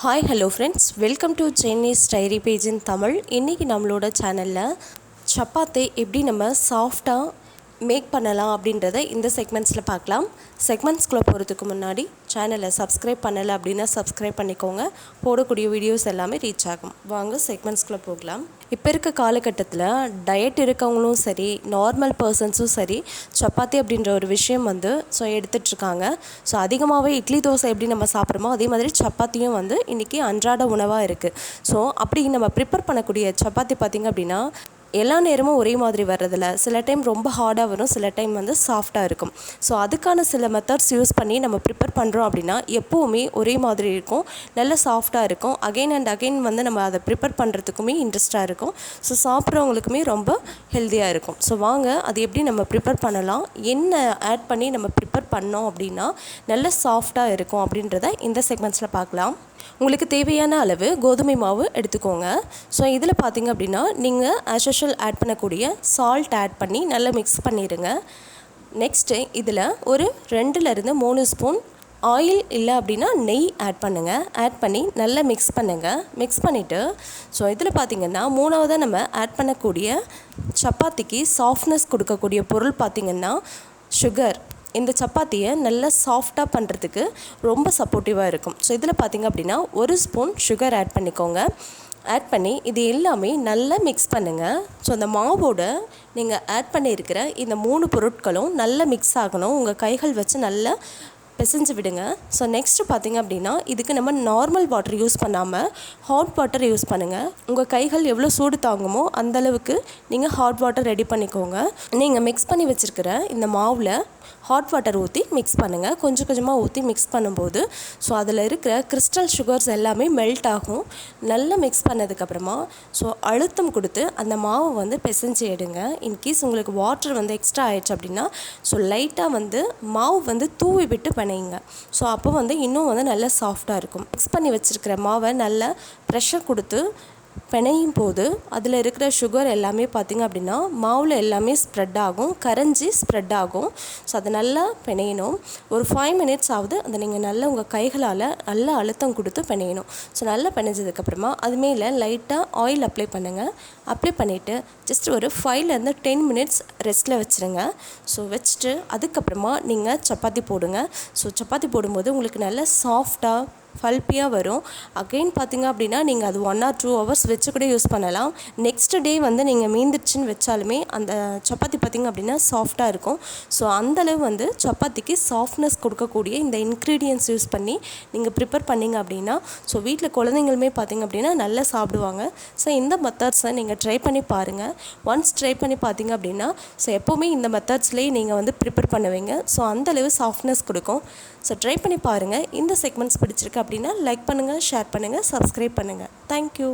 Hi, hello friends. Welcome to Chinese Diary Page in Tamil. இன்னைக்கு நம்மளோட சேனல்ல சப்பாத்தி எப்படி நம்ம சாஃப்ட்டா மேக் பண்ணலாம் அப்படின்றத இந்த செக்மெண்ட்ஸில் பார்க்கலாம். செக்மெண்ட்ஸ்குள்ளே போகிறதுக்கு முன்னாடி சேனலை சப்ஸ்கிரைப் பண்ணலை அப்படின்னா சப்ஸ்கிரைப் பண்ணிக்கோங்க. போடக்கூடிய வீடியோஸ் எல்லாமே ரீச் ஆகும். வாங்க செக்மெண்ட்ஸ்குள்ளே போகலாம். இப்போ இருக்க காலகட்டத்தில் டயட் இருக்கவங்களும் சரி, நார்மல் பர்சன்ஸும் சரி, சப்பாத்தி அப்படின்ற ஒரு விஷயம் எடுத்துகிட்ருக்காங்க. ஸோ அதிகமாகவே இட்லி தோசை எப்படி நம்ம சாப்பிட்றோமோ அதே மாதிரி சப்பாத்தியும் இன்றைக்கி அன்றாட உணவாக இருக்குது. ஸோ அப்படி நம்ம ப்ரிப்பேர் பண்ணக்கூடிய சப்பாத்தி பார்த்திங்க அப்படின்னா எல்லா நேரமும் ஒரே மாதிரி வர்றதில்ல. சில டைம் ரொம்ப ஹார்டாக வரும், சில டைம் சாஃப்டாக இருக்கும். ஸோ அதுக்கான சில மெத்தட்ஸ் யூஸ் பண்ணி நம்ம ப்ரிப்பேர் பண்ணுறோம் அப்படின்னா எப்போவுமே ஒரே மாதிரி இருக்கும், நல்ல சாஃப்டாக இருக்கும். அகெயின் அண்ட் அகெயின் நம்ம அதை ப்ரிப்பேர் பண்ணுறதுக்குமே இன்ட்ரெஸ்ட்டாக இருக்கும். ஸோ சாப்பிட்றவங்களுக்குமே ரொம்ப ஹெல்த்தியாக இருக்கும். ஸோ வாங்க அது எப்படி நம்ம ப்ரிப்பேர் பண்ணலாம், என்ன ஆட் பண்ணி நம்ம ப்ரிப்பேர் பண்ணோம் அப்படின்னா நல்ல சாஃப்டாக இருக்கும் அப்படின்றத இந்த செக்மெண்ட்ஸில் பார்க்கலாம். உங்களுக்கு தேவையான அளவு கோதுமை மாவு எடுத்துக்கோங்க. ஸோ இதில் பார்த்திங்க அப்படின்னா நீங்கள் ஆஸ் யூஷுவல் ஆட் பண்ணக்கூடிய சால்ட் ஆட் பண்ணி நல்லா மிக்ஸ் பண்ணிடுங்க. நெக்ஸ்ட்டு இதில் ஒரு 2-3 ஸ்பூன் ஆயில் இல்லை அப்படின்னா நெய் ஆட் பண்ணுங்கள். ஆட் பண்ணி நல்லா மிக்ஸ் பண்ணுங்கள். மிக்ஸ் பண்ணிவிட்டு ஸோ இதில் பார்த்திங்கன்னா மூணாவதாக நம்ம ஆட் பண்ணக்கூடிய சப்பாத்திக்கு சாஃப்ட்னஸ் கொடுக்கக்கூடிய பொருள் பார்த்திங்கன்னா சுகர். இந்த சப்பாத்தியை நல்லா சாஃப்டாக பண்ணுறதுக்கு ரொம்ப சப்போர்ட்டிவாக இருக்கும். ஸோ இதில் பார்த்திங்க அப்படின்னா 1 ஸ்பூன் சுகர் ஆட் பண்ணிக்கோங்க. ஆட் பண்ணி இது எல்லாமே நல்லா மிக்ஸ் பண்ணுங்கள். ஸோ அந்த மாவோட நீங்கள் ஆட் பண்ணியிருக்கிற இந்த 3 பொருட்களும் நல்லா மிக்ஸ் ஆகணும். உங்கள் கைகள் வச்சு நல்லா பிசைஞ்சு விடுங்க. ஸோ நெக்ஸ்ட்டு பார்த்திங்க அப்படின்னா இதுக்கு நம்ம நார்மல் வாட்டர் யூஸ் பண்ணாமல் ஹாட் வாட்டர் யூஸ் பண்ணுங்கள். உங்கள் கைகள் எவ்வளோ சூடு தாங்குமோ அந்தளவுக்கு நீங்கள் ஹாட் வாட்டர் ரெடி பண்ணிக்கோங்க. நீங்கள் மிக்ஸ் பண்ணி வச்சுருக்கிற இந்த மாவில் ஹாட் வாட்டர் ஊற்றி மிக்ஸ் பண்ணுங்கள். கொஞ்சம் கொஞ்சமாக ஊற்றி மிக்ஸ் பண்ணும்போது ஸோ அதில் இருக்கிற கிறிஸ்டல் சுகர்ஸ் எல்லாமே மெல்ட் ஆகும். நல்லா மிக்ஸ் பண்ணதுக்கப்புறமா ஸோ அழுத்தம் கொடுத்து அந்த மாவை பிசைஞ்சு எடுங்க. இன்கேஸ் உங்களுக்கு வாட்டர் எக்ஸ்ட்ரா ஆயிடுச்சு அப்படின்னா ஸோ லைட்டாக மாவு தூவி விட்டு பிணையுங்க. ஸோ அப்போ இன்னும் நல்லா சாஃப்டாக இருக்கும். மிக்ஸ் பண்ணி வச்சுருக்கிற மாவை நல்லா ப்ரெஷர் கொடுத்து பிணையும் போது அதில் இருக்கிற சுகர் எல்லாமே பார்த்திங்க அப்படின்னா மாவில் எல்லாமே ஸ்ப்ரெட் ஆகும், கரைஞ்சி ஸ்ப்ரெட் ஆகும். ஸோ அதை நல்லா பிணையணும். ஒரு 5 மினிட்ஸ் ஆகுது அதை நீங்கள் நல்லா உங்கள் கைகளால் நல்லா அழுத்தம் கொடுத்து பிணையணும். ஸோ நல்லா பிணைஞ்சதுக்கப்புறமா அது மேலே லைட்டாக ஆயில் அப்ளை பண்ணுங்கள். அப்ளை பண்ணிவிட்டு ஜஸ்ட் ஒரு 5-10 மினிட்ஸ் ரெஸ்ட்டில் வச்சுருங்க. ஸோ வச்சுட்டு அதுக்கப்புறமா நீங்கள் சப்பாத்தி போடுங்க. ஸோ சப்பாத்தி போடும்போது உங்களுக்கு நல்லா சாஃப்டாக ஃபல்பியாக வரும். அகெயின் பார்த்திங்க அப்படின்னா நீங்கள் அது 1 or 2 ஹவர்ஸ் வச்சு கூட யூஸ் பண்ணலாம். நெக்ஸ்ட் டே நீங்கள் மீந்துடுச்சுன்னு வச்சாலுமே அந்த சப்பாத்தி பார்த்திங்க அப்படின்னா சாஃப்டாக இருக்கும். ஸோ அந்தளவு சப்பாத்திக்கு சாஃப்ட்னஸ் கொடுக்கக்கூடிய இந்த இன்க்ரீடியன்ட்ஸ் யூஸ் பண்ணி நீங்கள் ப்ரிப்பேர் பண்ணிங்க அப்படின்னா ஸோ வீட்டில் குழந்தைங்களுமே பார்த்திங்க அப்படின்னா நல்லா சாப்பிடுவாங்க. ஸோ இந்த மெத்தட்ஸை நீங்கள் ட்ரை பண்ணி பாருங்கள். ஒன்ஸ் ட்ரை பண்ணி பார்த்திங்க அப்படின்னா ஸோ எப்போவுமே இந்த மெத்தட்ஸ்லேயே நீங்கள் ப்ரிப்பேர் பண்ணுவீங்க. ஸோ அந்தளவு சாஃப்ட்னஸ் கொடுக்கும். ஸோ ட்ரை பண்ணி பாருங்கள். இந்த செக்மெண்ட்ஸ் பிடிச்சிருக்கு அப்படின்னா லைக் பண்ணுங்கள், ஷேர் பண்ணுங்கள், சப்ஸ்கிரைப் பண்ணுங்கள். தேங்க்யூ.